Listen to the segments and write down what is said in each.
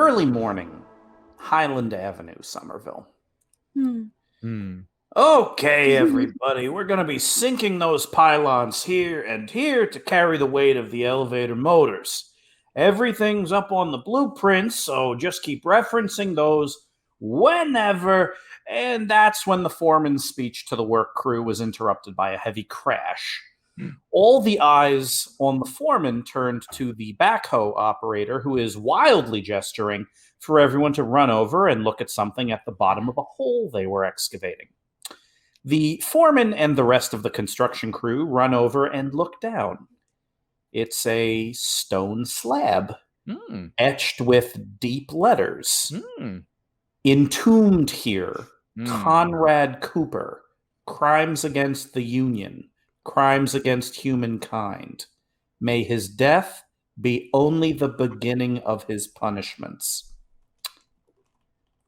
early morning, Highland Avenue, Somerville. Okay, everybody, we're going to be sinking those pylons here and here to carry the weight of the elevator motors. Everything's up on the blueprints, so just keep referencing those whenever. And that's when the foreman's speech to the work crew was interrupted by a heavy crash. All the eyes on the foreman turned to the backhoe operator, who is wildly gesturing for everyone to run over and look at something at the bottom of a hole they were excavating. The foreman and the rest of the construction crew run over and look down. It's a stone slab, etched with deep letters. Entombed here, Conrad Cooper, crimes against the Union, crimes against humankind. May his death be only the beginning of his punishments.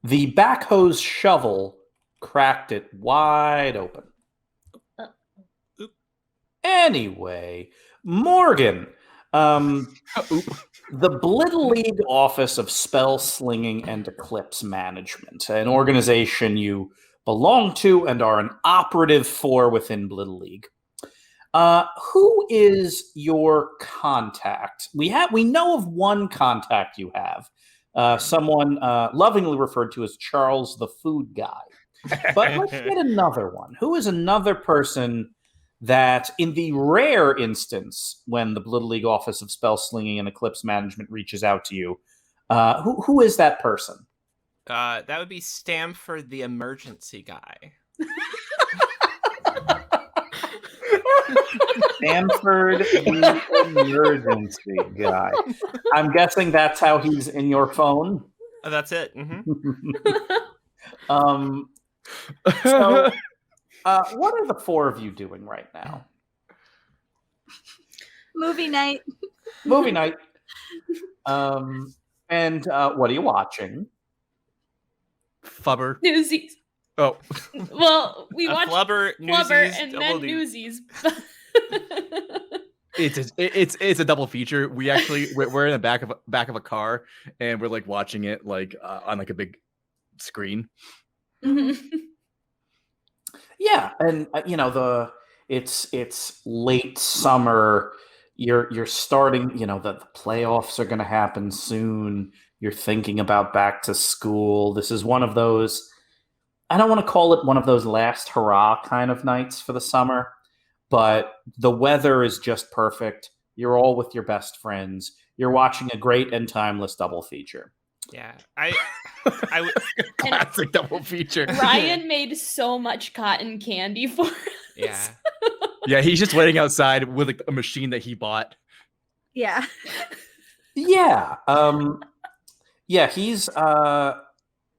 The backhoe's shovel cracked it wide open. Anyway, Morgan, the Blittle League Office of Spell Slinging and Eclipse Management, an organization you belong to and are an operative for within Blittle League. Who is your contact? We know of one contact you have, someone lovingly referred to as Charles the Food Guy. But let's get another one. Who is another person that, in the rare instance when the Blittle League Office of Spell Slinging and Eclipse Management reaches out to you, who is that person? That would be Stamford, the emergency guy. Stamford, the emergency guy. I'm guessing that's how he's in your phone. That's it. So, what are the four of you doing right now? Movie night. Movie night. And what are you watching? Flubber. Newsies. Oh. Well, we watched Flubber, Newsies, and then Newsies. It's a double feature. We're in the back of a car and we're like watching it like on like a big screen. Yeah, and it's late summer. You're starting. The playoffs are going to happen soon. You're thinking about back to school. This is one of those. I don't want to call it one of those last hurrah kind of nights for the summer, but the weather is just perfect. You're all with your best friends. You're watching a great and timeless double feature. Yeah, classic double feature. Ryan made so much cotton candy for us. Yeah, he's just waiting outside with like a machine that he bought. Yeah. Yeah. He's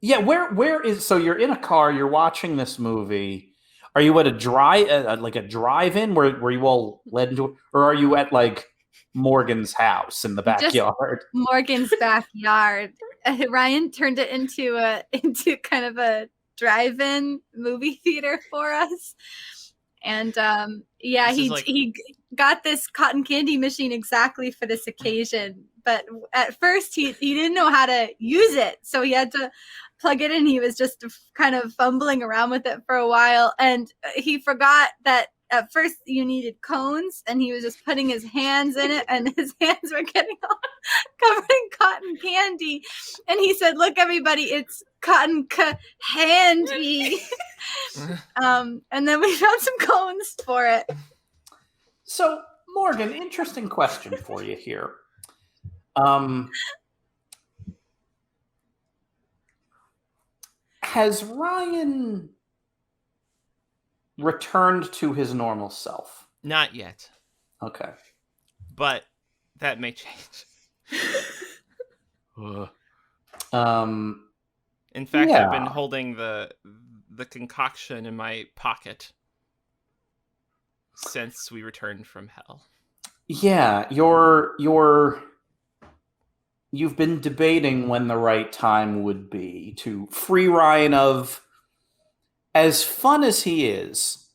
where is, so you're in a car, you're watching this movie. Are you at a drive-in where you all led into, or are you at like Morgan's house in the backyard? Just Morgan's backyard. Ryan turned it into kind of a drive-in movie theater for us. And he got this cotton candy machine exactly for this occasion. But at first he didn't know how to use it, so he had to plug it in. He was just kind of fumbling around with it for a while, and he forgot that at first you needed cones, and he was just putting his hands in it, and his hands were getting all covered in cotton candy. And he said, "Look, everybody, it's cotton candy." And then we found some cones for it. So, Morgan, interesting question for you here. Has Ryan returned to his normal self? Not yet. Okay. But that may change. In fact, I've been holding the concoction in my pocket since we returned from hell. Yeah, you've been debating when the right time would be to free Ryan of, as fun as he is,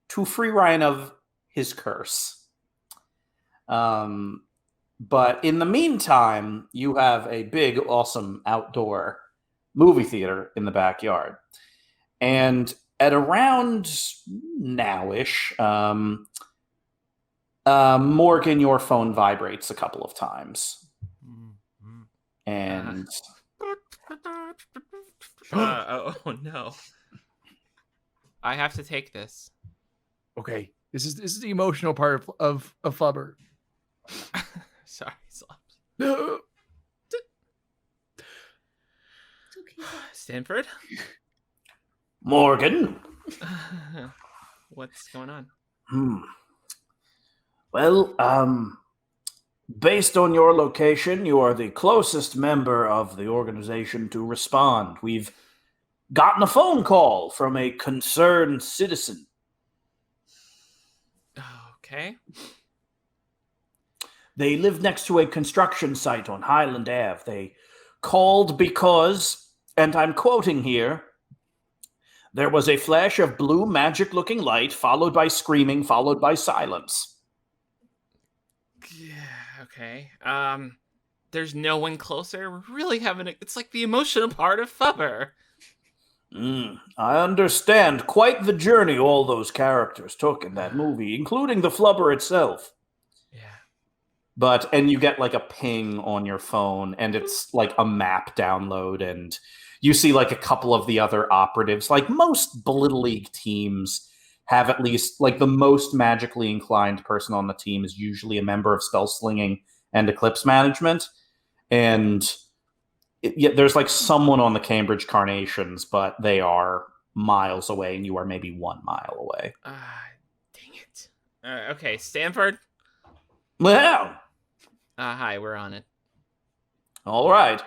to free Ryan of his curse. But in the meantime, you have a big, awesome outdoor movie theater in the backyard. And at around nowish, Morgan, your phone vibrates a couple of times. And oh no. I have to take this. Okay. This is the emotional part of Flubber. Sorry, Zlobs. No. It's okay. Stanford? Morgan. What's going on? Well, based on your location, you are the closest member of the organization to respond. We've gotten a phone call from a concerned citizen. Okay. They live next to a construction site on Highland Ave. They called because, and I'm quoting here, there was a flash of blue magic-looking light, followed by screaming, followed by silence. Yeah, okay. There's no one closer. We're really having it's like the emotional part of Flubber. I understand quite the journey all those characters took in that movie, including the Flubber itself. Yeah. And you get like a ping on your phone, and it's like a map download, and you see like a couple of the other operatives. Like most Blittle League teams have at least like the most magically inclined person on the team is usually a member of spell slinging and eclipse management. And there's like someone on the Cambridge Carnations, but they are miles away, and you are maybe 1 mile away. Dang it. Okay, Stanford? Well, hi, we're on it. all right.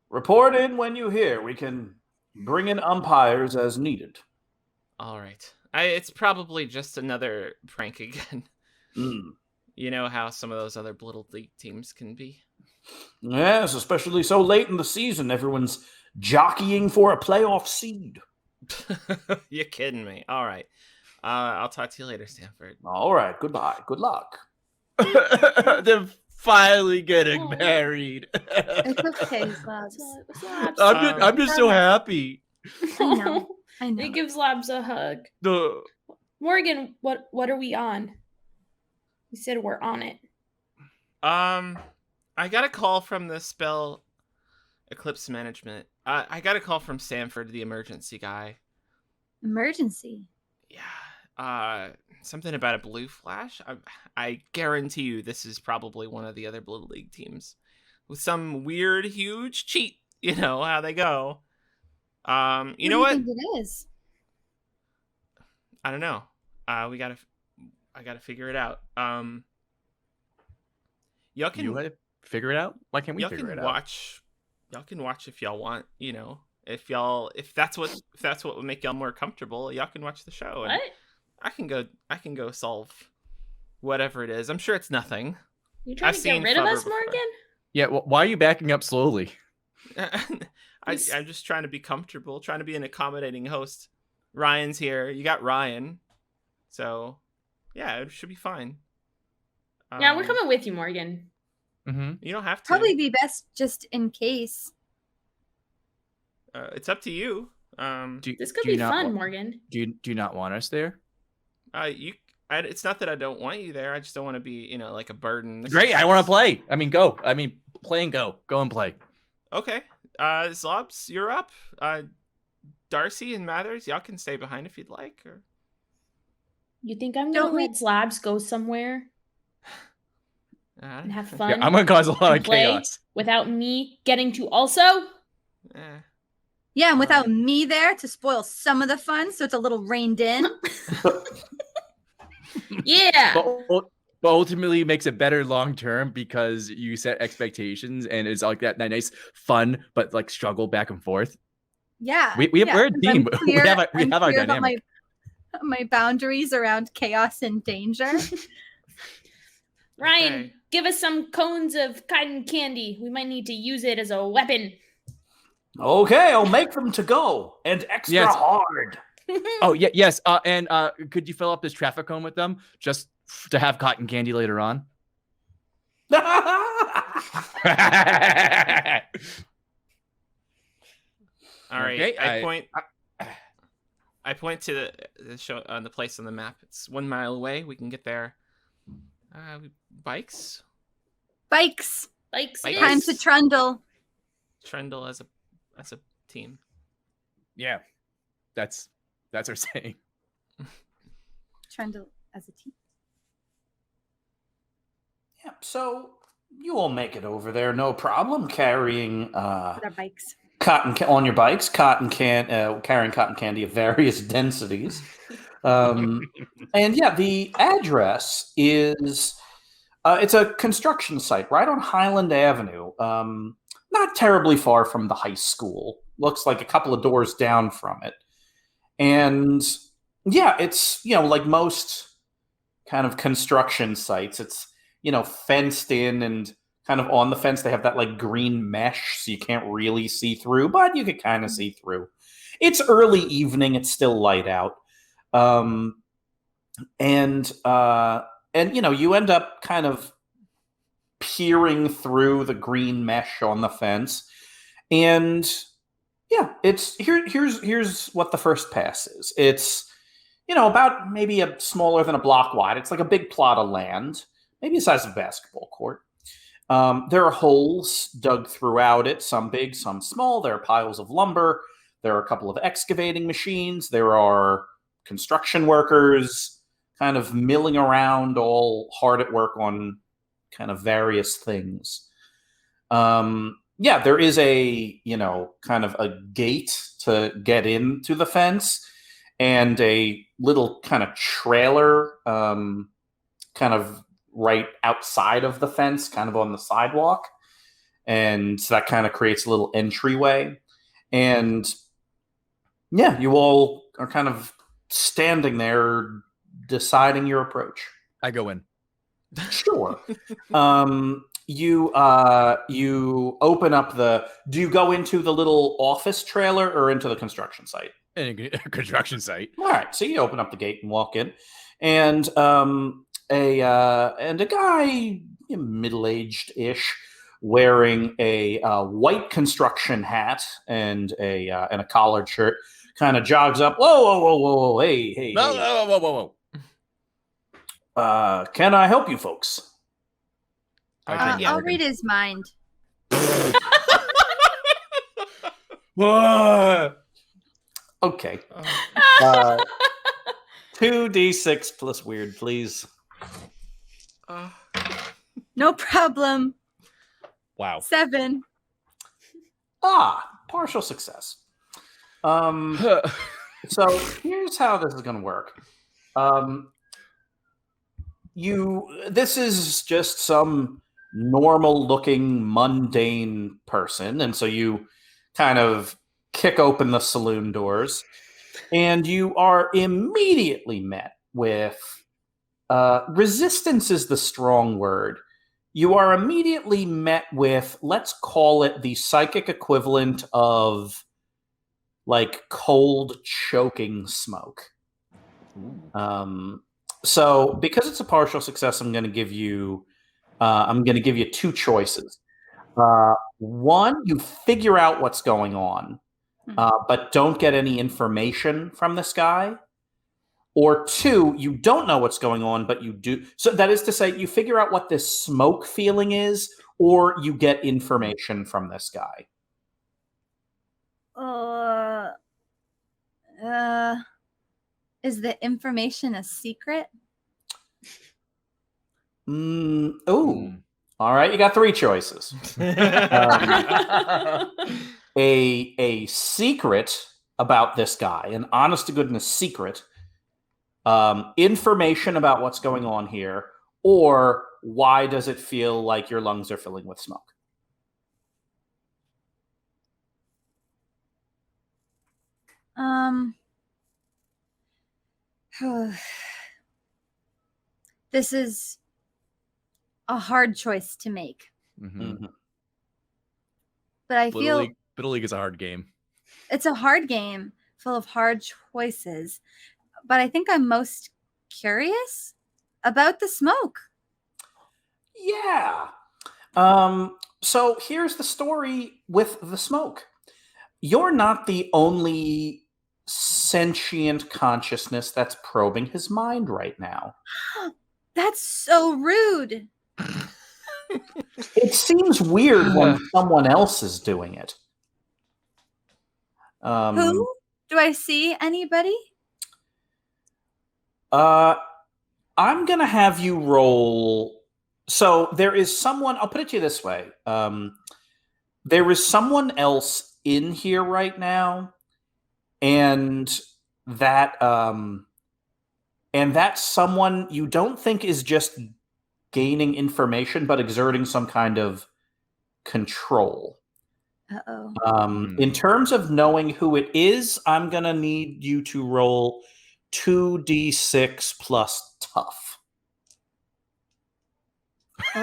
Report in when you hear. We can bring in umpires as needed. All right. It's probably just another prank again. You know how some of those other Blittle League teams can be. Yes, especially so late in the season. Everyone's jockeying for a playoff seed. You're kidding me. All right. I'll talk to you later, Stanford. All right. Goodbye. Good luck. They're finally getting married. It's okay, Zlobs. I'm just so happy. I know. It gives Zlobs a hug. The Morgan, what are we on? You said we're on it. I got a call from the spell Eclipse Management. I got a call from Stanford, the emergency guy. Emergency? Yeah. Something about a blue flash. I guarantee you this is probably one of the other Blue League teams with some weird, huge cheat. You know how they go. You know what? Think it is? I don't know. I gotta figure it out. Y'all can. You gotta figure it out. Why can't we figure it out? Y'all can watch if y'all want. You know, if that's what would make y'all more comfortable, y'all can watch the show. What? And I can go solve whatever it is. I'm sure it's nothing. You trying to get rid of us, Morgan? Yeah. Well, why are you backing up slowly? I'm just trying to be comfortable, trying to be an accommodating host. Ryan's here. You got Ryan. So, yeah, it should be fine. Yeah, we're coming with you, Morgan. Mm-hmm. You don't have to. Probably be best just in case. It's up to you. This could be fun, Morgan. Do you not want us there? It's not that I don't want you there. I just don't want to be, like a burden. Great. I want to play. I mean, go. I mean, play and go. Go and play. Okay. Zlobs, you're up. Darcy and Mathers, y'all can stay behind if you'd like. Or... You think I'm going to let Zlobs go somewhere and have fun? Yeah, I'm going to cause a lot of chaos. Without me getting to also? Yeah, and without me there to spoil some of the fun, so it's a little reined in. Yeah. But ultimately makes it better long term because you set expectations and it's like that nice fun but like struggle back and forth. Yeah. We're a team. We have our dynamic. My boundaries around chaos and danger. Ryan, give us some cones of cotton candy. We might need to use it as a weapon. Okay, I'll make them to go and extra hard. Oh yeah, yes. And could you fill up this traffic cone with them just to have cotton candy later on? All right. Okay, I point to the show on the place on the map. It's 1 mile away. We can get there. Bikes. Bikes. Time to trundle. Trundle as a team. Yeah, that's our saying. Trundle as a team. Yeah, so you all make it over there, no problem, carrying With our bikes. on your bikes, carrying cotton candy of various densities. And yeah, the address is it's a construction site right on Highland Avenue, not terribly far from the high school. Looks like a couple of doors down from it. And yeah, it's, like most kind of construction sites, it's, fenced in, and kind of on the fence they have that like green mesh so you can't really see through, but you can kind of see through. It's early evening, it's still light out. And you end up kind of peering through the green mesh on the fence, and yeah, it's here's what the first pass is. It's about maybe a smaller than a block wide. It's like a big plot of land, maybe the size of a basketball court. There are holes dug throughout it, some big, some small. There are piles of lumber. There are a couple of excavating machines. There are construction workers kind of milling around, all hard at work on kind of various things. Yeah, there is a, kind of a gate to get into the fence, and a little kind of trailer kind of right outside of the fence, kind of on the sidewalk. And so that kind of creates a little entryway. And yeah, you all are kind of standing there deciding your approach. I go in. Sure. You open up do you go into the little office trailer or into the construction site? A construction site. All right, so you open up the gate and walk in, and a guy, middle-aged ish, wearing a white construction hat and a collared shirt, kind of jogs up. Whoa, hey, Whoa. can I help you folks? I'll read his mind. Okay. 2d6 plus weird, please. No problem. Wow. 7. Partial success. So here's how this is going to work. This is just some normal-looking, mundane person, and so you kind of kick open the saloon doors, and you are immediately met with resistance is the strong word. You are immediately met with, let's call it the psychic equivalent of like cold choking smoke. So because it's a partial success, I'm going to give you 2 choices. One, you figure out what's going on, but don't get any information from this guy. Or 2, you don't know what's going on, but you do. So that is to say, you figure out what this smoke feeling is, or you get information from this guy. Is the information a secret? All right, you got 3 choices. A secret about this guy, an honest to goodness secret, information about what's going on here, or why does it feel like your lungs are filling with smoke? This is a hard choice to make. Mm-hmm. But I feel Little League is a hard game. It's a hard game full of hard choices. But I think I'm most curious about the smoke. Yeah. So here's the story with the smoke. You're not the only sentient consciousness that's probing his mind right now. That's so rude. It seems weird when someone else is doing it. Who? Do I see anybody? I'm going to have you roll. So there is someone, I'll put it to you this way. There is someone else in here right now, and that someone you don't think is just gaining information, but exerting some kind of control. Uh-oh. In terms of knowing who it is, I'm going to need you to roll 2d6 plus tough.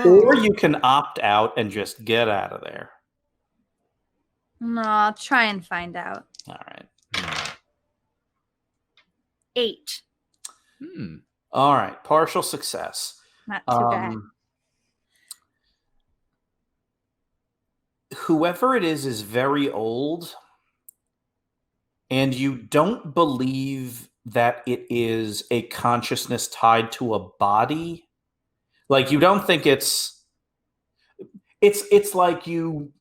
Or you can opt out and just get out of there. No, I'll try and find out. All right. 8. All right. Partial success. Not too bad. Whoever it is very old, and you don't believe that it is a consciousness tied to a body. Like, you don't think it's like you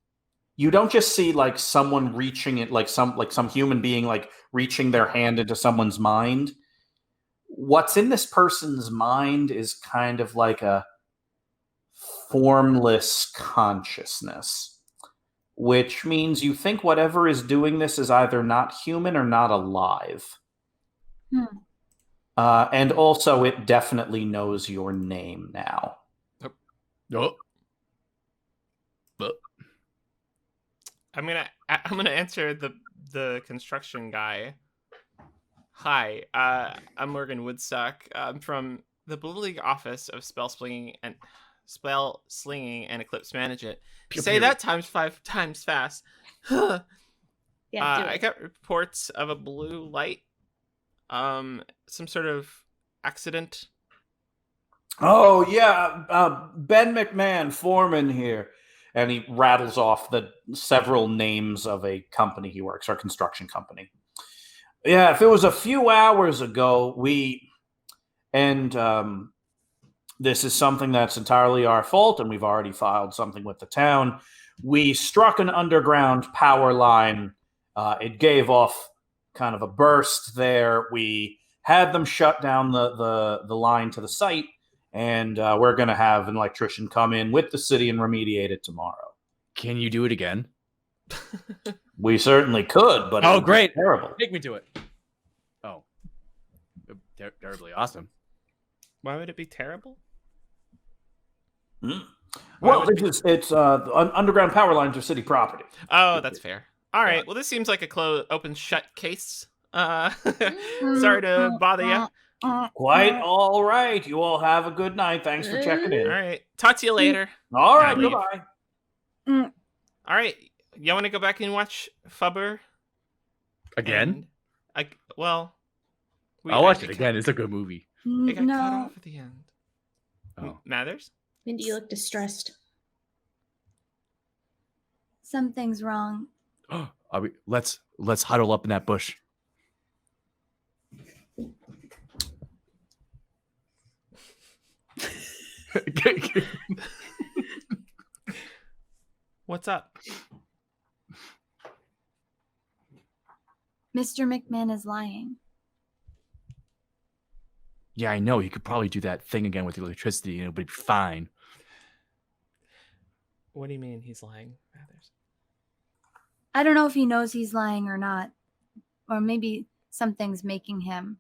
don't just see like someone reaching it, like some human being like reaching their hand into someone's mind. What's in this person's mind is kind of like a formless consciousness, which means you think whatever is doing this is either not human or not alive. And also, it definitely knows your name now. Nope. I'm gonna answer the construction guy. Hi, I'm Morgan Woodstock. I'm from the Blittle League office of spell slinging and eclipse management. Say that times 5 times fast. Yeah, I got reports of a blue light. Some sort of accident. Oh yeah, Ben McMahon, foreman here, and he rattles off the several names of a company he works for, a construction company. Yeah, if it was a few hours ago, this is something that's entirely our fault, and we've already filed something with the town. We struck an underground power line. It gave off kind of a burst there. We had them shut down the line to the site, and we're going to have an electrician come in with the city and remediate it tomorrow. Can you do it again? We certainly could, but oh, great! Terrible. Take me to it. Oh, terribly awesome. Why would it be terrible? Well, it's underground power lines are city property. Oh, that's fair. All right. Well, this seems like a open shut case. Sorry to bother you. Quite all right. You all have a good night. Thanks for checking in. All right. Talk to you later. All right. Goodbye. All right. You want to go back and watch Fubber? Again? I'll watch it again. It's a good movie. It got cut off at the end. Oh. Mathers? Mindy, you look distressed. Something's wrong. Let's huddle up in that bush. What's up? Mr. McMahon is lying. Yeah, I know. He could probably do that thing again with the electricity and it would be fine. What do you mean he's lying, Mathers? I don't know if he knows he's lying or not. Or maybe something's making him.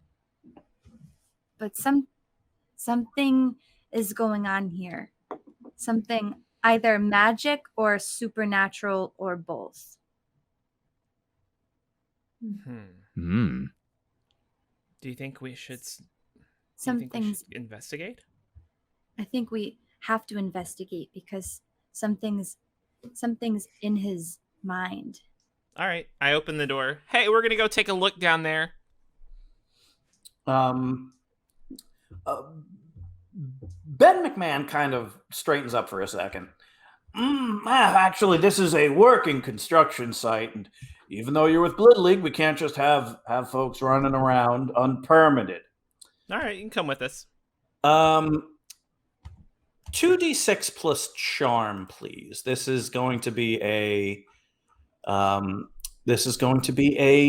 But something is going on here. Something either magic or supernatural or both. Do you think we should investigate? I think we have to investigate because something's in his mind. All right. I open the door. Hey, we're going to go take a look down there. Ben McMahon kind of straightens up for a second. Actually, this is a working construction site, and even though you're with Blittle League, we can't just have folks running around unpermitted. All right, you can come with us. 2d6 plus charm, please. This is going to be a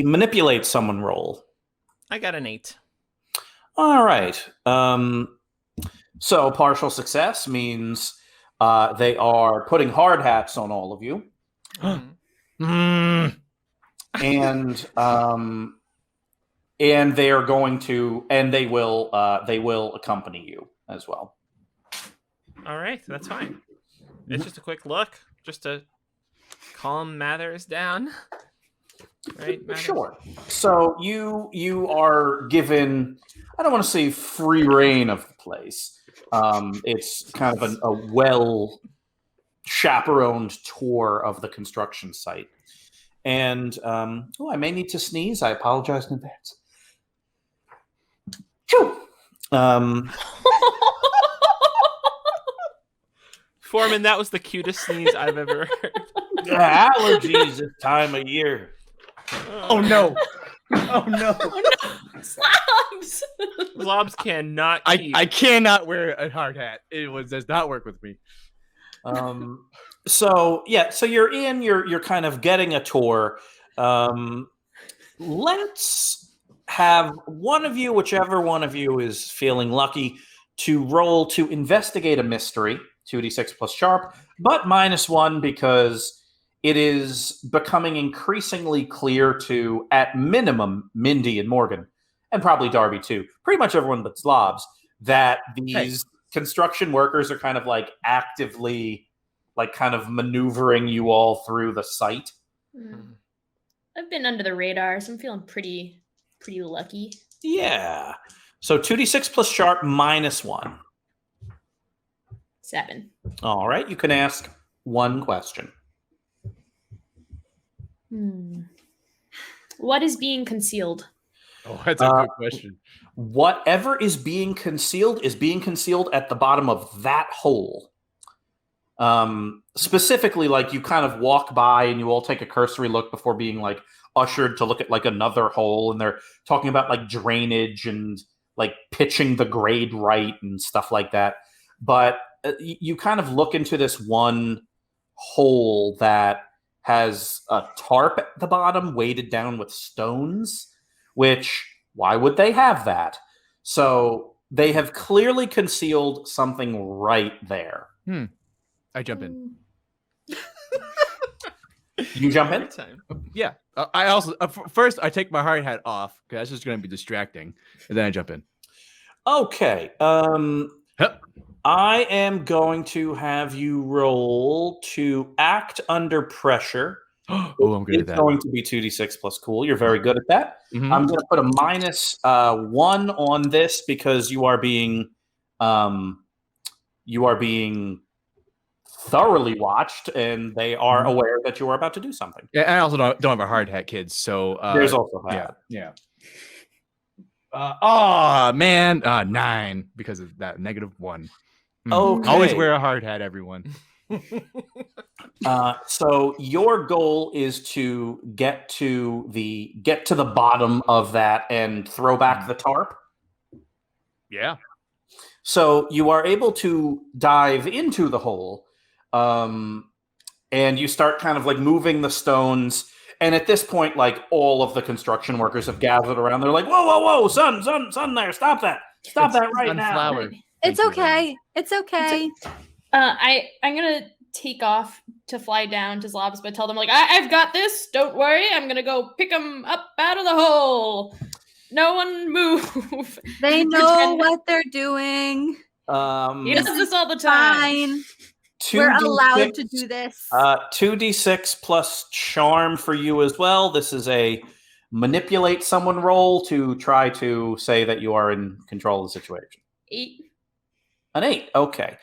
manipulate someone roll. I got an 8. All right. So partial success means they are putting hard hats on all of you. And they are going to, and they will accompany you as well. All right, that's fine. It's just a quick look, just to calm Mathers down. Right, Mathers? Sure. So you are given, I don't want to say free reign of the place. It's kind of a well chaperoned tour of the construction site. And I may need to sneeze. I apologize in advance. Phew. Foreman, that was the cutest sneeze I've ever heard. Allergies this time of year. Oh no! Oh no! Zlobs! Zlobs cannot keep. I cannot wear a hard hat. Does not work with me. So you're kind of getting a tour. Let's have one of you, whichever one of you is feeling lucky, to roll to investigate a mystery, 2d6 plus sharp, but -1 because it is becoming increasingly clear to, at minimum, Mindy and Morgan, and probably Darby too, pretty much everyone but Zlobs, that these construction workers are kind of like actively kind of maneuvering you all through the site. I've been under the radar, so I'm feeling pretty lucky. Yeah. So 2d6 plus sharp -1. 7. All right. You can ask one question. What is being concealed? Oh, that's a good question. Whatever is being concealed at the bottom of that hole. Specifically, you kind of walk by and you all take a cursory look before being ushered to look at another hole, and they're talking about drainage and pitching the grade right and stuff like that. But you kind of look into this one hole that has a tarp at the bottom weighted down with stones, which, why would they have that? So they have clearly concealed something right there. I jump in. You jump in? Yeah. I also first I take my hard hat off because that's just going to be distracting, and then I jump in. Okay. I am going to have you roll to act under pressure. Oh, I'm good at that. It's going to be 2d6 plus cool. You're very good at that. Mm-hmm. I'm going to put a -1 on this because you are being thoroughly watched, and they are aware that you are about to do something. Yeah, and I also don't have a hard hat, kids. So there's also that. Yeah. 9 because of that -1. Okay. Always wear a hard hat, everyone. So your goal is to get to the bottom of that and throw back the tarp. Yeah. So you are able to dive into the hole, and you start kind of moving the stones. And at this point, all of the construction workers have gathered around. They're like, whoa, son there, stop that right now. It's okay. It's okay. I'm gonna take off to fly down to Zlobs, but tell them I've got this. Don't worry. I'm gonna go pick them up out of the hole. No one move. They know what they're doing. He does this all the time. Fine. We're allowed to do this. 2d6 plus charm for you as well. This is a manipulate someone roll to try to say that you are in control of the situation. 8. An 8. Okay.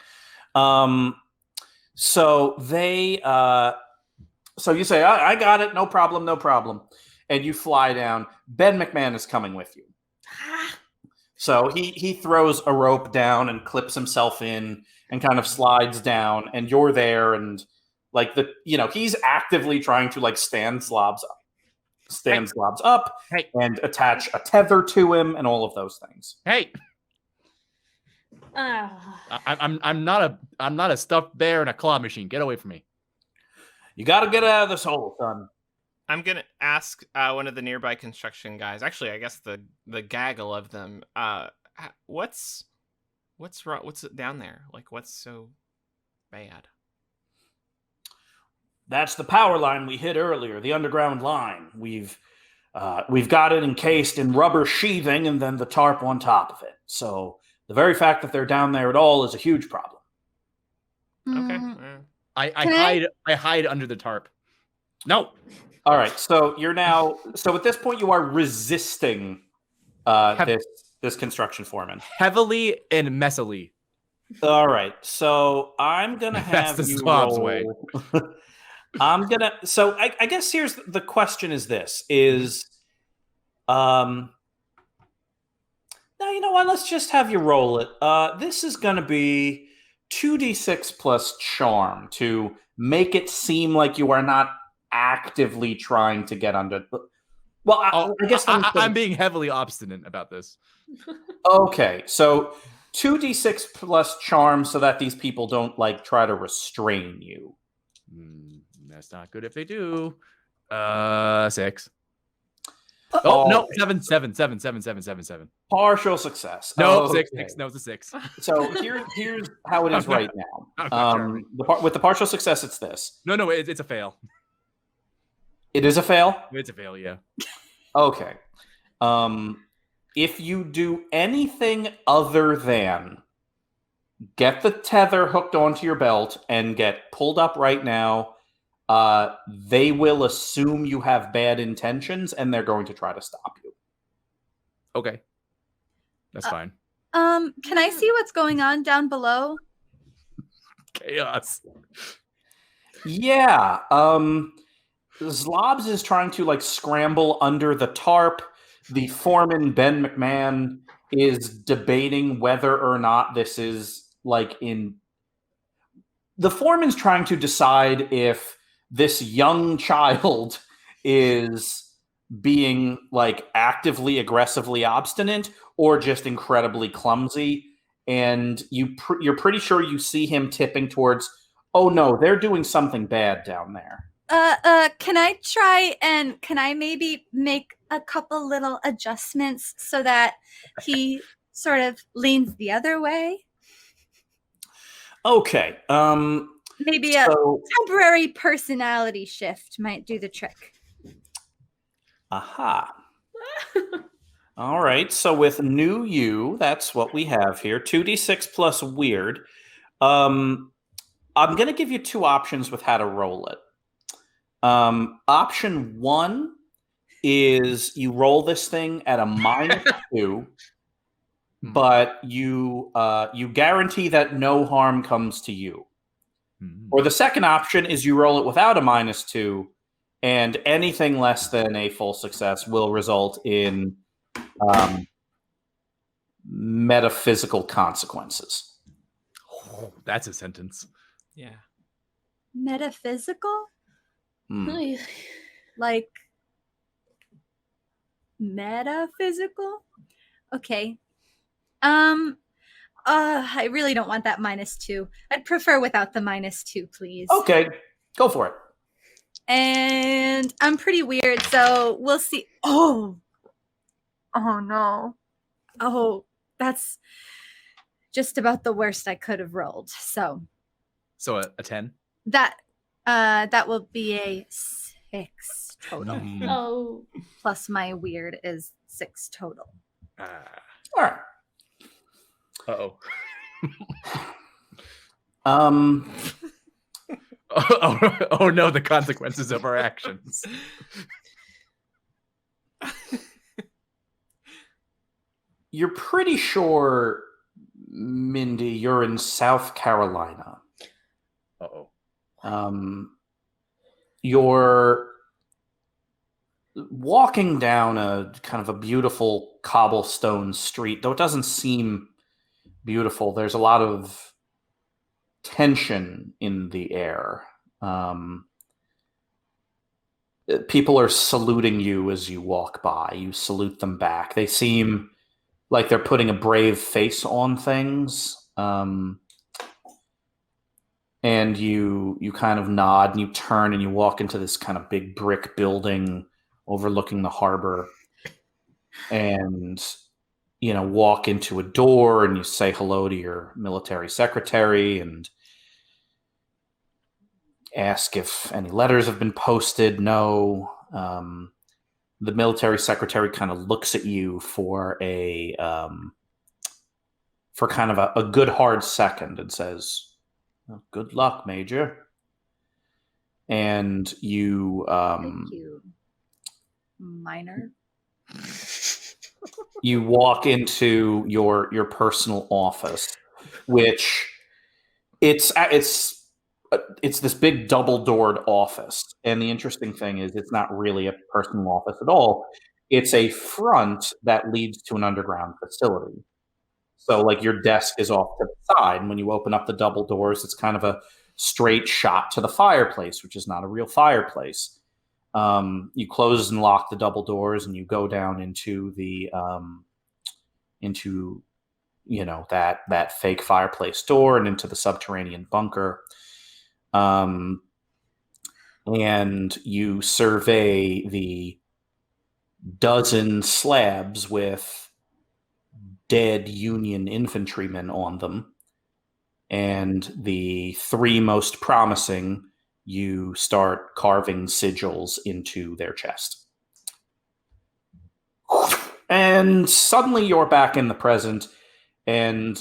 So they, so you say, I got it. No problem. And you fly down. Ben McMahon is coming with you. So he throws a rope down and clips himself in and kind of slides down, and you're there, and like he's actively trying to like stand Zlobs up and attach a tether to him and all of those things. Hey. I'm not a stuffed bear in a claw machine. Get away from me. You got to get out of this hole, son. I'm gonna ask one of the nearby construction guys. Actually, I guess the gaggle of them. What's wrong? What's down there? Like, what's so bad? That's the power line we hit earlier. The underground line. We've got it encased in rubber sheathing, and then the tarp on top of it. So the very fact that they're down there at all is a huge problem. Okay. I hide under the tarp. No. All right, so at this point you are resisting this construction foreman. Heavily and messily. All right, so I'm going to have That's the you Zlobs roll. way. So I guess here's the question is this, now, you know what, let's just have you roll it. This is going to be 2d6 plus charm to make it seem like you are not actively trying to get under. Well, I guess I'm being heavily obstinate about this. Okay, so 2d6 plus charm so that these people don't like try to restrain you. That's not good if they do. 6. Oh no, 7. Partial success. No, okay. 6. No, it's a 6. So here's how it is right now. With the partial success, it's this. No, it's a fail. It is a fail? It's a fail, yeah. Okay. If you do anything other than get the tether hooked onto your belt and get pulled up right now, they will assume you have bad intentions and they're going to try to stop you. Okay. That's fine. Can I see what's going on down below? Chaos. Yeah. Zlobs is trying to like scramble under the tarp. The foreman, Ben McMahon, is debating whether or not this is like in. The foreman's trying to decide if this young child is being like actively, aggressively obstinate or just incredibly clumsy. And you're pretty sure you see him tipping towards, oh no, they're doing something bad down there. Can I maybe make a couple little adjustments so that he sort of leans the other way? Okay. Maybe a temporary personality shift might do the trick. Aha. All right. So with new you, that's what we have here. 2d6 plus weird. I'm going to give you two options with how to roll it. Option 1 is you roll this thing at a -2, but you guarantee that no harm comes to you. Or the second option is you roll it without a -2, and anything less than a full success will result in metaphysical consequences. Oh, that's a sentence. Yeah. Metaphysical? Like metaphysical? Okay. I really don't want that -2. I'd prefer without the -2, please. Okay, go for it. And I'm pretty weird, so we'll see. Oh no. Oh, that's just about the worst I could have rolled. So a 10? That will be a 6 total. Oh. Plus my weird is 6 total. All right. Uh-oh. Oh no, the consequences of our actions. You're pretty sure, Mindy, you're in South Carolina. Uh-oh. Your walking down a kind of a beautiful cobblestone street, though it doesn't seem beautiful, there's a lot of tension in the air. People are saluting you as you walk by. You salute them back. They seem like they're putting a brave face on things. And you kind of nod and you turn and you walk into this kind of big brick building overlooking the harbor, and walk into a door and you say hello to your military secretary and ask if any letters have been posted. No. The military secretary kind of looks at you for kind of a good hard second and says, well, good luck, Major. And you Thank you, Minor. You walk into your personal office, which it's this big double-doored office. And the interesting thing is it's not really a personal office at all. It's a front that leads to an underground facility. So like your desk is off to the side, and when you open up the double doors, it's kind of a straight shot to the fireplace, which is not a real fireplace. You close and lock the double doors, and you go down into the that fake fireplace door and into the subterranean bunker. And you survey the dozen slabs with dead Union infantrymen on them, and the 3 most promising, you start carving sigils into their chest. And suddenly you're back in the present, and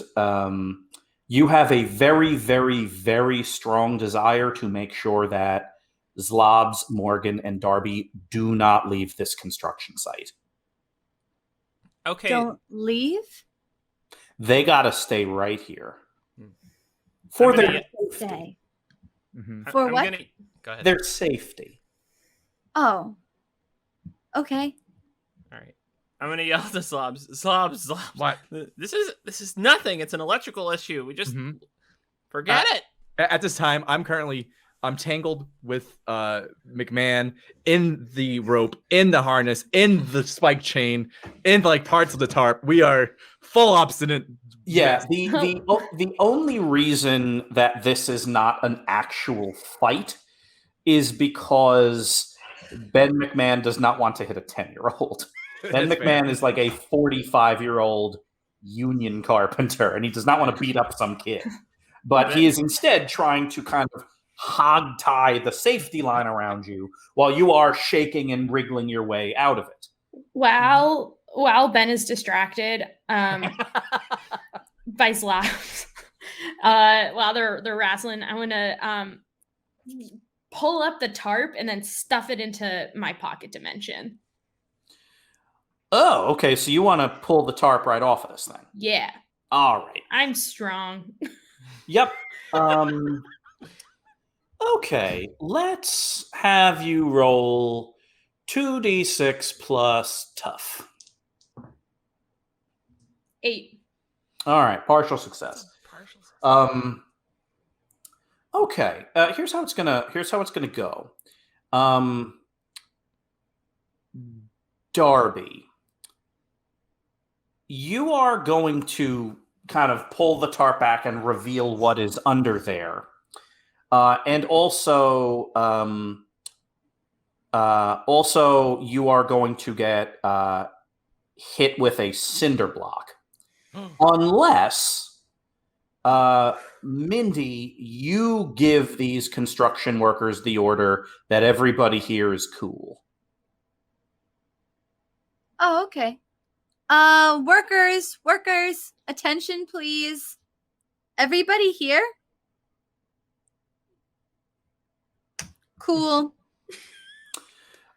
you have a very, very, very strong desire to make sure that Zlobs, Morgan, and Darby do not leave this construction site. Okay. Don't leave? They got to stay right here. For their Stay. Mm-hmm. For what? Go ahead. Their safety. Oh. Okay. All right. I'm gonna yell to Zlobs. Zlobs. What? This is nothing. It's an electrical issue. We just forget it. At this time, I'm tangled with McMahon in the rope, in the harness, in the spike chain, in like parts of the tarp. We are full obstinate. Yeah, the only reason that this is not an actual fight is because Ben McMahon does not want to hit a 10-year-old. Ben McMahon is like a 45-year-old union carpenter, and he does not want to beat up some kid. But he is instead trying to kind of hog tie the safety line around you while you are shaking and wriggling your way out of it. While Ben is distracted by Zlobs, while they're wrestling, I'm gonna pull up the tarp and then stuff it into my pocket dimension. Oh, okay. So you want to pull the tarp right off of this thing? Yeah. All right. I'm strong. Yep. Okay. Let's have you roll 2d6 plus tough. 8. All right. Partial success. Okay. Here's how it's gonna go. Darby, you are going to kind of pull the tarp back and reveal what is under there. And also you are going to get hit with a cinder block. Unless, Mindy, you give these construction workers the order that everybody here is cool. Oh, okay. Workers, attention, please. Everybody here? Cool.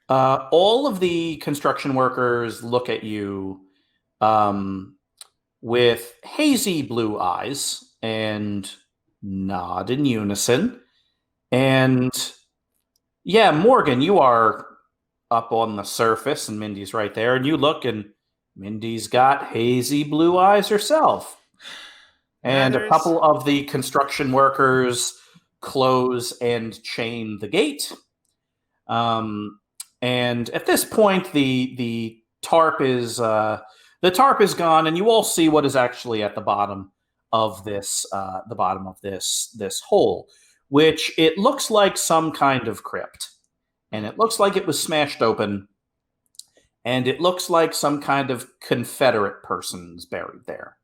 All of the construction workers look at you with hazy blue eyes and nod in unison. And yeah, Morgan, you are up on the surface, and Mindy's right there, and you look, and Mindy's got hazy blue eyes herself. And a couple of the construction workers close and chain the gate. And at this point, the tarp is gone, and you all see what is actually at the bottom of this this hole, which it looks like some kind of crypt, and it looks like it was smashed open, and it looks like some kind of Confederate person's buried there.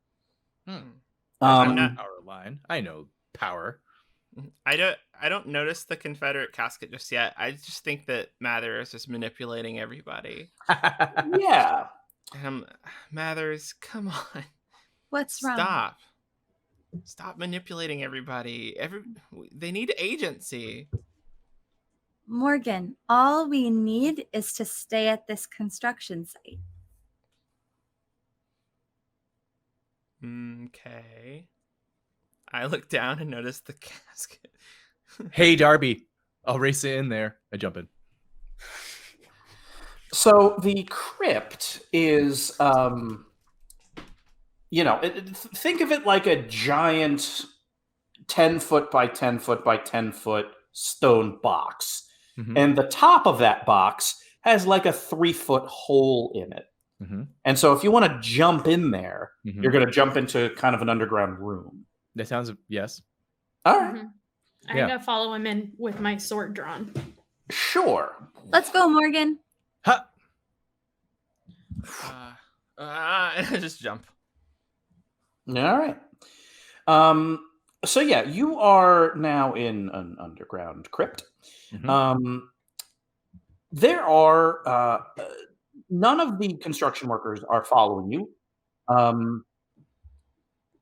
I'm not power line. I know power. I don't notice the Confederate casket just yet. I just think that Mather is just manipulating everybody. Yeah. Mathers, come on. What's wrong? Stop manipulating everybody. They need agency. Morgan, all we need is to stay at this construction site. Okay. I look down and notice the casket. Hey, Darby. I'll race it in there. I jump in. So the crypt is, think of it like a giant 10 foot by 10 foot by 10 foot stone box. Mm-hmm. And the top of that box has like a 3-foot hole in it. Mm-hmm. And so if you want to jump in there, mm-hmm. you're going to jump into kind of an underground room. That sounds, yes. All right. Mm-hmm. I'm going to follow him in with my sword drawn. Sure. Let's go, Morgan. Huh. Just jump. All right. So yeah, you are now in an underground crypt. Mm-hmm. There are none of the construction workers are following you.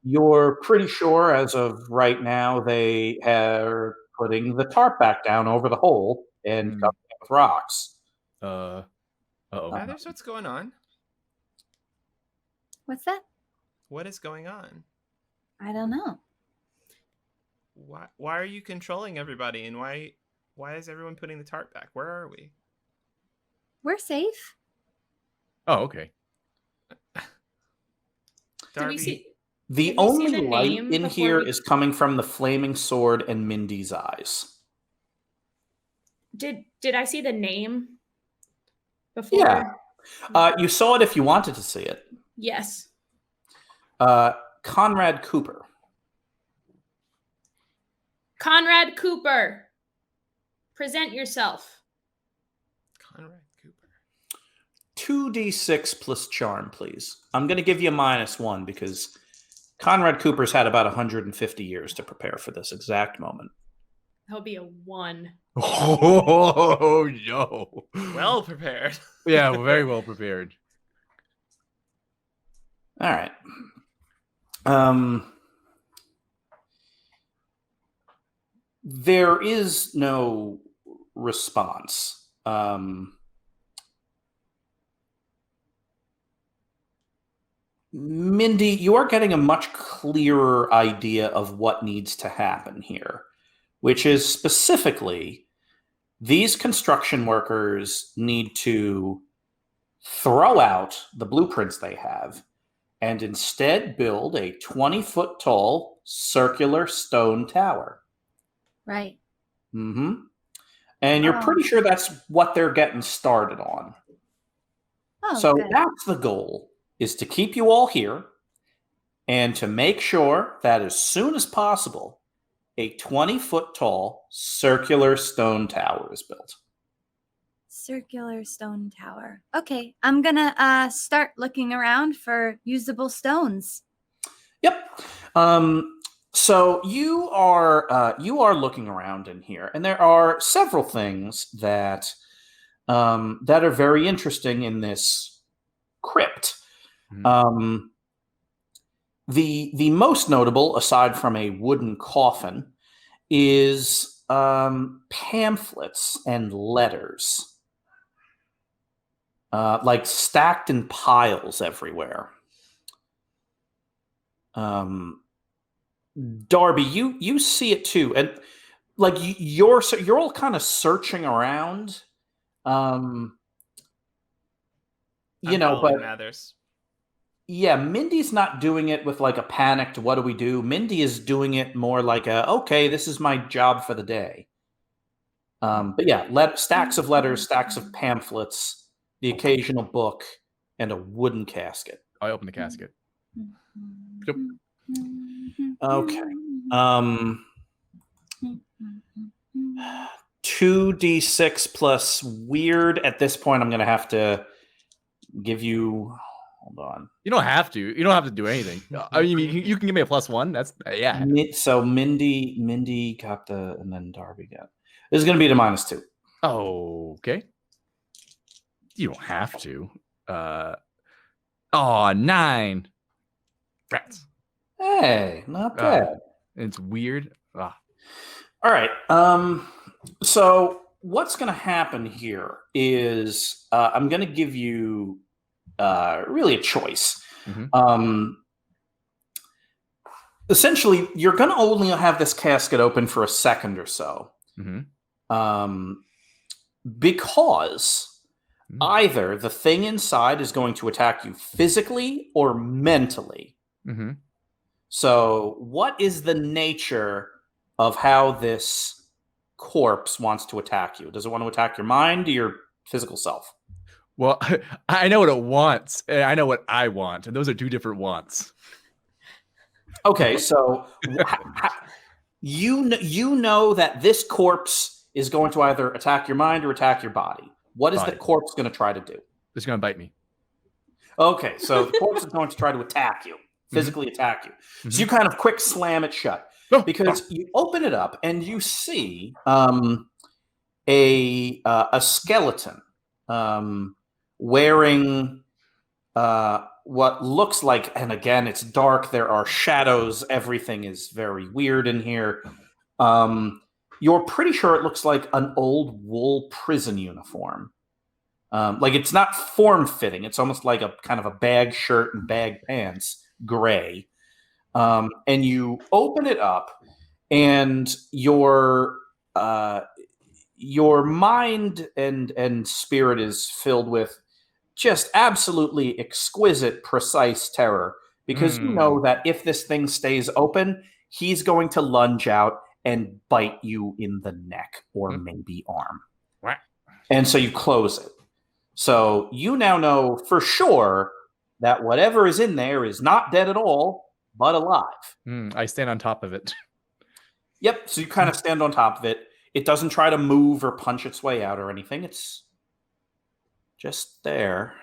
You're pretty sure as of right now they are putting the tarp back down over the hole and covering it with rocks. Mathers, what's going on? What's that? What is going on? I don't know. Why are you controlling everybody, and why is everyone putting the tarp back? Where are we? We're safe. Oh, okay. Darby, the only light in here is coming from the flaming sword and Mindy's eyes. Did I see the name before? Yeah. You saw it if you wanted to see it. Yes. Conrad Cooper. Conrad Cooper. Present yourself. Conrad Cooper. 2d6 plus charm, please. I'm going to give you a -1 because Conrad Cooper's had about 150 years to prepare for this exact moment. That'll be a 1. Oh, no. Well prepared. Yeah, very well prepared. All right. There is no response. Mindy, you are getting a much clearer idea of what needs to happen here, which is specifically these construction workers need to throw out the blueprints they have and instead build a 20-foot tall circular stone tower. Right. Mm-hmm. And you're pretty sure that's what they're getting started on. Oh, so good. That's the goal, is to keep you all here and to make sure that as soon as possible, a 20-foot tall circular stone tower is built. Circular stone tower. Okay, I'm gonna start looking around for usable stones. Yep. So you are looking around in here, and there are several things that are very interesting in this crypt. Mm-hmm. The most notable, aside from a wooden coffin, is pamphlets and letters. Like stacked in piles everywhere. Darby, you see it too, and like you're all kind of searching around, you know, but Mathers. Yeah, Mindy's not doing it with like a panicked, what do we do? Mindy is doing it more like okay, this is my job for the day. But yeah, stacks of letters, stacks of pamphlets, the occasional book, and a wooden casket. I open the casket. Yep. Okay. 2d6 plus weird. At this point, I'm going to have to give you... Hold on. You don't have to. You don't have to do anything. I mean, you can give me a +1. That's yeah. So Mindy got and then Darby got. This is going to be the -2. Okay. You don't have to. 9. Rats. Hey, not bad. It's weird. All right. So what's going to happen here is I'm going to give you really a choice. Mm-hmm. Essentially, you're going to only have this casket open for a second or so. Mm-hmm. Because either the thing inside is going to attack you physically or mentally. Mm-hmm. So what is the nature of how this corpse wants to attack you? Does it want to attack your mind or your physical self? Well, I know what it wants, and I know what I want, and those are two different wants. Okay, so you know that this corpse is going to either attack your mind or attack your body. What is the corpse going to try to do? It's going to bite me. Okay, so the corpse is going to try to attack you, physically attack you. Mm-hmm. So you kind of quick slam it shut. Because you open it up and you see a skeleton wearing what looks like, and again, it's dark. There are shadows. Everything is very weird in here. You're pretty sure it looks like an old wool prison uniform. Like it's not form-fitting. It's almost like a kind of a bag shirt and bag pants, gray. And you open it up, and your mind and spirit is filled with just absolutely exquisite, precise terror, because you know that if this thing stays open, he's going to lunge out and bite you in the neck or maybe arm. What? And so you close it. So you now know for sure that whatever is in there is not dead at all, but alive. I stand on top of it. Yep. So you kind of stand on top of it. It doesn't try to move or punch its way out or anything. It's just there.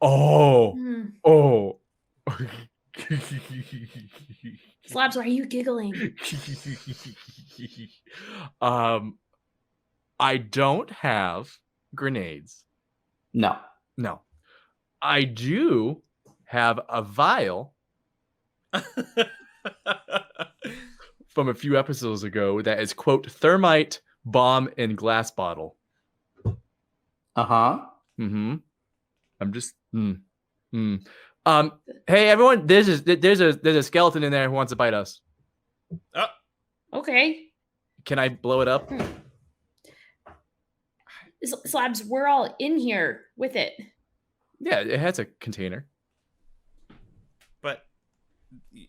Oh. Zlobs, why are you giggling? I don't have grenades. No. I do have a vial from a few episodes ago that is, quote, thermite bomb in glass bottle. Uh-huh. Mm-hmm. I'm just hey everyone, there's a skeleton in there who wants to bite us. Oh. Okay. Can I blow it up? Zlobs, we're all in here with it. Yeah, it has a container. But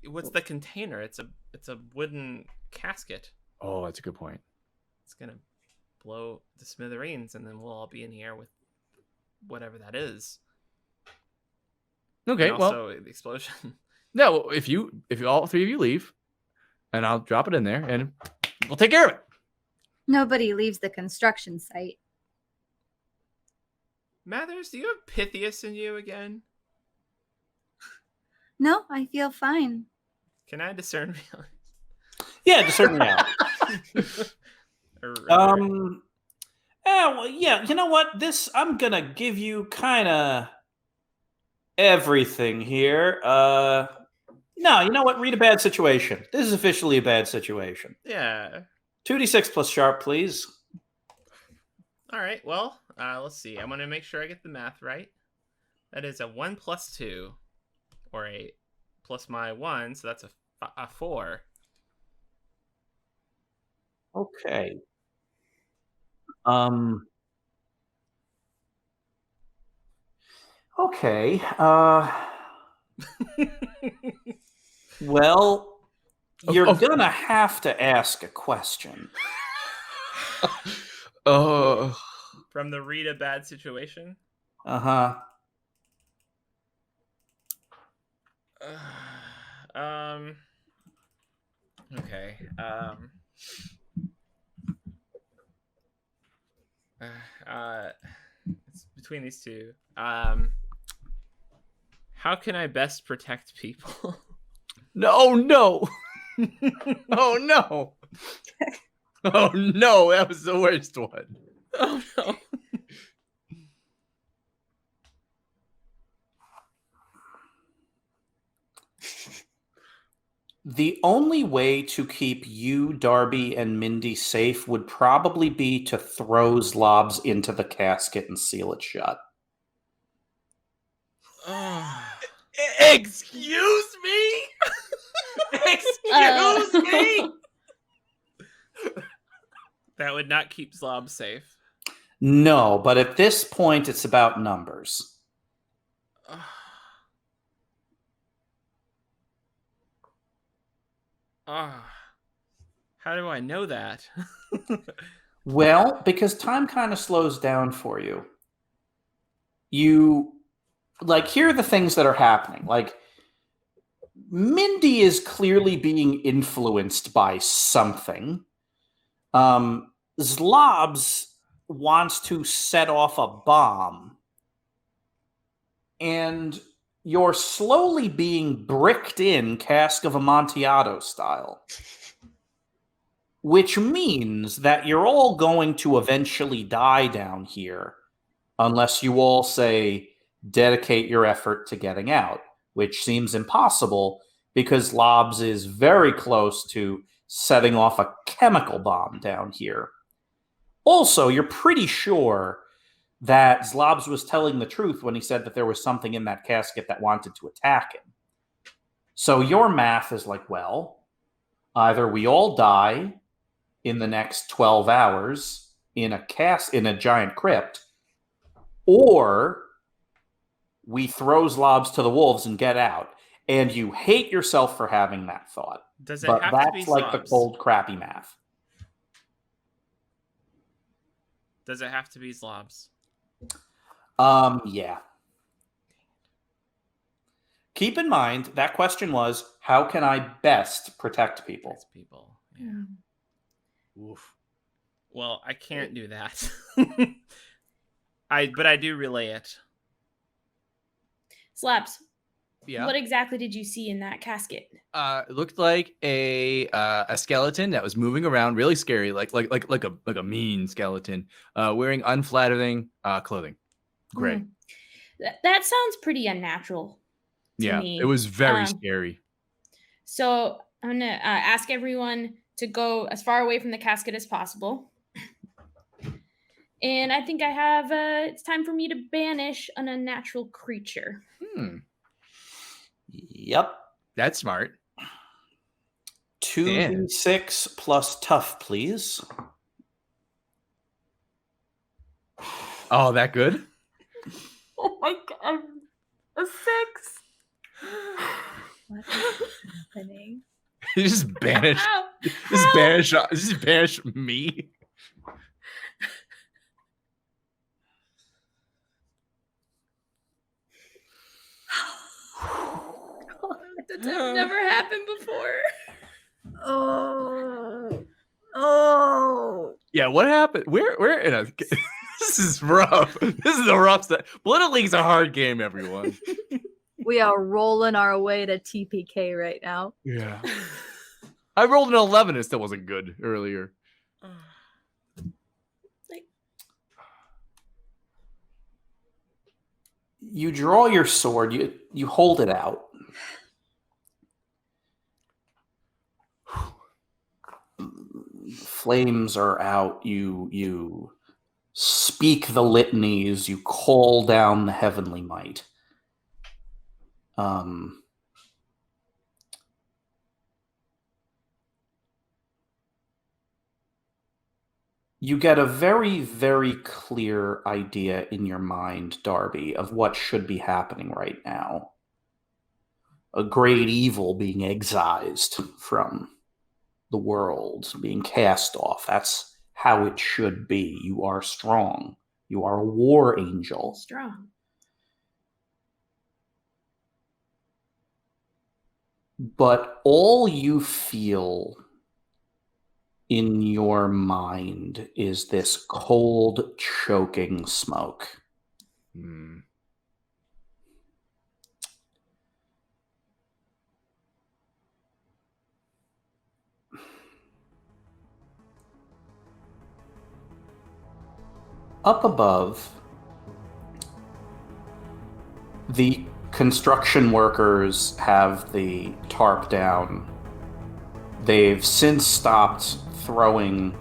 what's the container? It's a wooden casket. Oh, that's a good point. It's gonna blow to smithereens, and then we'll all be in here with whatever that is. Okay, and also the explosion. No, if all three of you leave, and I'll drop it in there, and we'll take care of it. Nobody leaves the construction site. Mathers, do you have Pythias in you again? No, I feel fine. Can I discern reality? Yeah, discern reality. Well, yeah, you know what? I'm gonna give you kind of everything here. No, you know what? Read a bad situation. This is officially a bad situation. Yeah. 2d6 plus sharp, please. All right, well, let's see. I want to make sure I get the math right. That is a 1 plus 2, or a plus my 1, so that's a 4. Okay. Okay. Well, you're gonna have to ask a question. From the read a bad situation? Uh-huh. Okay. It's between these two. How can I best protect people? No. Oh no. Oh no, that was the worst one. Oh no. The only way to keep you, Darby, and Mindy safe would probably be to throw Zlobs into the casket and seal it shut. Excuse me? Excuse me? That would not keep Zlobs safe. No, but at this point, it's about numbers. How do I know that? Well, because time kind of slows down for you. Here are the things that are happening. Like, Mindy is clearly being influenced by something. Zlobs wants to set off a bomb. And you're slowly being bricked in Cask of Amontillado style. Which means that you're all going to eventually die down here unless you all say, dedicate your effort to getting out, which seems impossible because Zlobs is very close to setting off a chemical bomb down here. Also, you're pretty sure that Zlobs was telling the truth when he said that there was something in that casket that wanted to attack him. So your math is like, well, either we all die in the next 12 hours in a giant crypt, or we throw Zlobs to the wolves and get out. And you hate yourself for having that thought. Does it but have that's to be like Zlobs? The cold, crappy math. Does it have to be Zlobs? Yeah. Keep in mind, that question was, how can I best protect people? Yeah. Oof. Well, I can't do that. But I do relay it. Zlobs. Yeah. What exactly did you see in that casket? It looked like a skeleton that was moving around, really scary, like a mean skeleton, wearing unflattering clothing. Gray. That sounds pretty unnatural to me. It was very scary. So I'm gonna ask everyone to go as far away from the casket as possible. And I think I have, it's time for me to banish an unnatural creature. Yep. That's smart. 2d6 plus tough, please. Oh, that good? Oh my god. A 6. What is happening? You just banish. Just banish me. That's never happened before. Oh. Yeah, what happened? We're in a. This is rough. This is a rough set. Little League's a hard game, everyone. We are rolling our way to TPK right now. Yeah. I rolled an 11. It still wasn't good earlier. You draw your sword. You hold it out. Flames are out. You speak the litanies. You call down the heavenly might. You get a very, very clear idea in your mind, Darby, of what should be happening right now. A great evil being excised from the world, being cast off. That's how it should be. You are strong. You are a war angel. Strong. But all you feel in your mind is this cold, choking smoke. Up above, the construction workers have the tarp down. They've since stopped throwing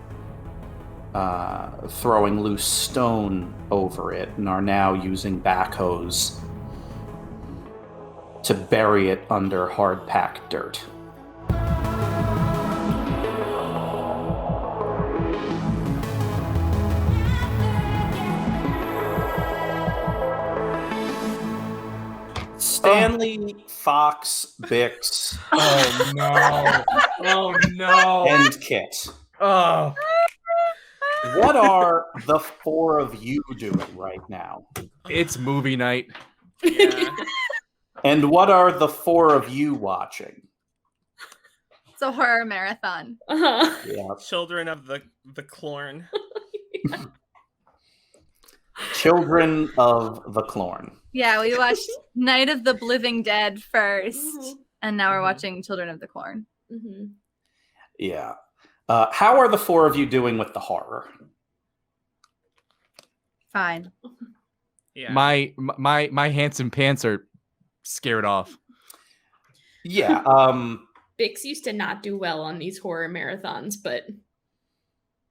loose stone over it and are now using backhoes to bury it under hard-packed dirt. Stanley, Fox, Bix, Oh no! Oh no! and Kit. Oh. What are the four of you doing right now? It's movie night. Yeah. And what are the four of you watching? It's a horror marathon. Uh-huh. Yeah. Children of the Clorn. Children of the Clorn. Yeah, we watched Night of the Living Dead first, Mhm. and now we're watching Children of the Corn. Mm-hmm. Yeah. How are the four of you doing with the horror? Fine. Yeah. My handsome pants are scared off. Yeah. Bix used to not do well on these horror marathons, but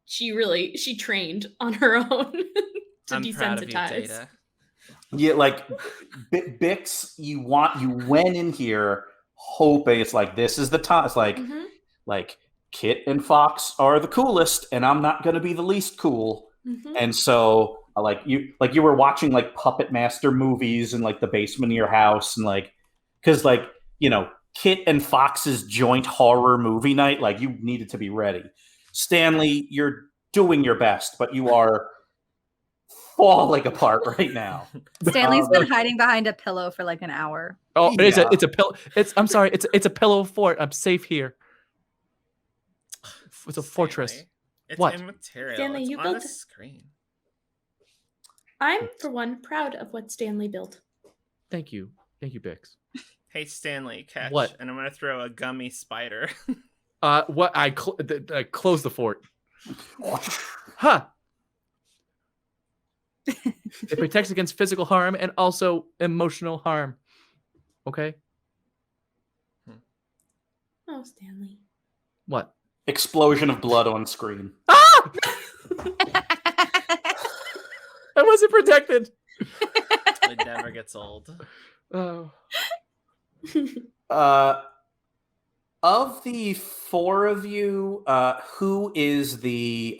she trained on her own to I'm proud of you, desensitize. Data. Yeah, like Bix, you went in here hoping it's like this is the time. It's like Mhm. like Kit and Fox are the coolest, and I'm not gonna be the least cool. Mhm. And so you were watching like Puppet Master movies in like the basement of your house, and like because like Kit and Fox's joint horror movie night, like you needed to be ready. Stanley, you're doing your best, but you are falling apart right now. Stanley's been hiding behind a pillow for like an hour. Oh, Yeah. it's a pillow. I'm sorry. It's a pillow fort. I'm safe here. It's a fortress. Stanley, it's What? immaterial. Stanley, it's you on built a it. screen. I'm, for one, proud of what Stanley built. Thank you, Bix. Hey, Stanley, catch. What? And I'm going to throw a gummy spider. What I close the fort. Huh. It protects against physical harm and also emotional harm. Okay. Oh, Stanley. What? Explosion of blood on screen. Ah! I wasn't protected. It never gets old. Oh. Of the four of you, who is the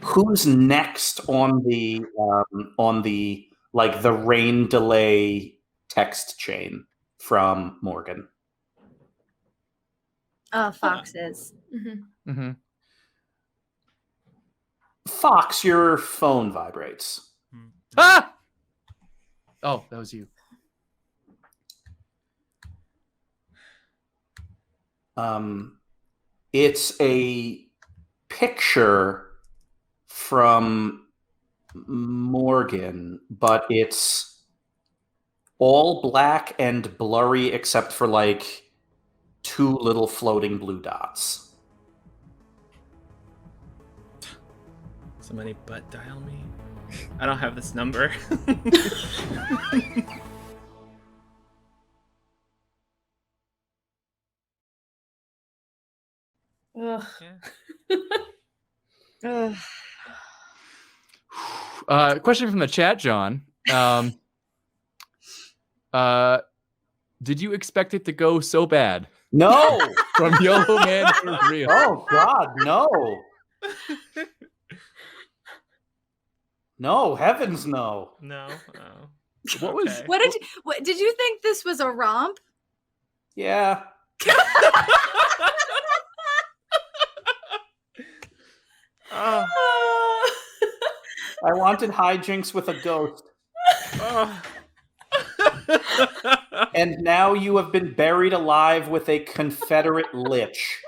who's next on the like the rain delay text chain from Morgan? Fox is. Mm-hmm. Mm-hmm. Fox, your phone vibrates. Ah! Oh, that was you. It's a picture from Morgan, but it's all black and blurry except for like two little floating blue dots. Somebody butt dial me. I don't have this number. Ugh. Yeah. Ugh. Question from the chat, John. Did you expect it to go so bad? No! From YOLO Man for real. Oh God, no! No, heavens no. No. Oh. What was? Okay. What did you think this was a romp? Yeah. Oh. I wanted hijinks with a ghost. Oh. And now you have been buried alive with a Confederate lich.